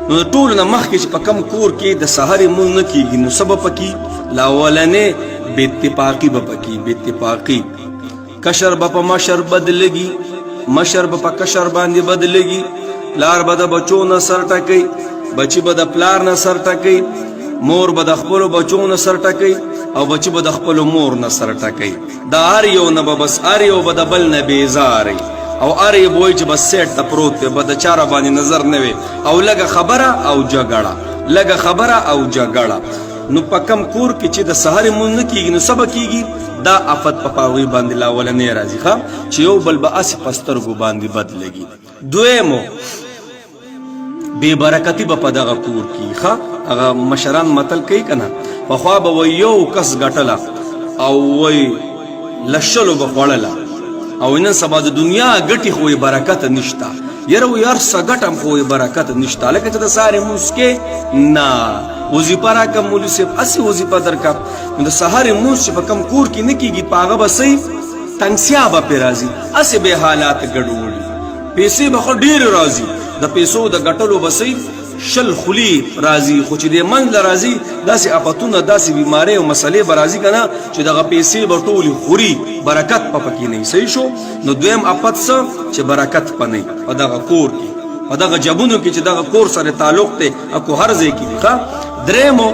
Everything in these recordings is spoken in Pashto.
نو ټول نه مخکې چې په کم کور کې د سحر مونږ نه کیږي نو سبب پکې لا اولنې بے اتفاقی به پکې بے اتفاقی کشر به په مشر بدلږي مشر به په کشر باندې بدلږي پلار به د بچو نه سر ټکوي بچی به د پلار نه سر ټکوي مور به د خپلو بچو نه سر ټکوي او بچی به د خپلو مور نه سر ټکوي د هر یو نه به بس هر یو به د بل نه بیزاري او ار یې بوی چې بس سیټ ته پروت دی به د چا را باندې نظر نه وي او لږه خبره او جګړه لږه خبره او جګړه نو په کم کور کې چې د سحر مونږ نه کیږي نو سبا کیږي دا آفت په پاغوي باندې لا اولنې راځي ښه چې یو بل به اسې په سترګو باندې بدلږي دویمو بې برکتي به په دغه کور کې ښه هغه مشران متل کوي که نه پخوا به وایي یو کس ګټله او وایي لشلو به خوړله او نن سبا د دنیا ګټې خو یې برکت نشته یاره وایي هر څه ګټم خو یې برکت نشته لکه چې د سهارې لمونځ کې نه وظیفه راکړه مولوي صاحب هسې وظیفه درکړه نو د سهارې لمونځ چې په کم کور کې نه کېږي په هغه به صحیح تنګسیا به پرې راځي هسې به حالات ګډوډي پیسې به خو ډېرې راځي د پیسو د ګټلو به صحیح شل خلی راځي خو چې د منځ له راځي داسې آفتونه داسې بیمارۍ او مسلې به راځي که نه چې دغه پیسې به ټولې خوري برکت په پکې نه صحیح شو نو دویم آفت څه چې برکت په نه په دغه کور کې په دغه جبونو کې چې دغه کور سره تعلق دی اکو هر ځای کې دی ښه درېیمو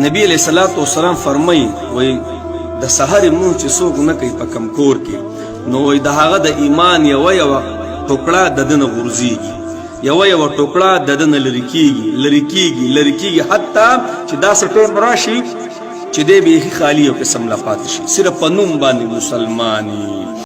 نبی علیه الصلاة والسلام فرمایي وایي د سحر لمونځ چې څوک نه کوي په کم کور کې نو وایي د هغه د ایمان یوه ټوکړه د ده نه غورځېږي یوه ټوکړه د ده نه لرې کېږي حتی چې داسې ټیم راشي چې دی بیخي خالي یو قسم لا پاتې شي صرف په نوم باندې مسلمان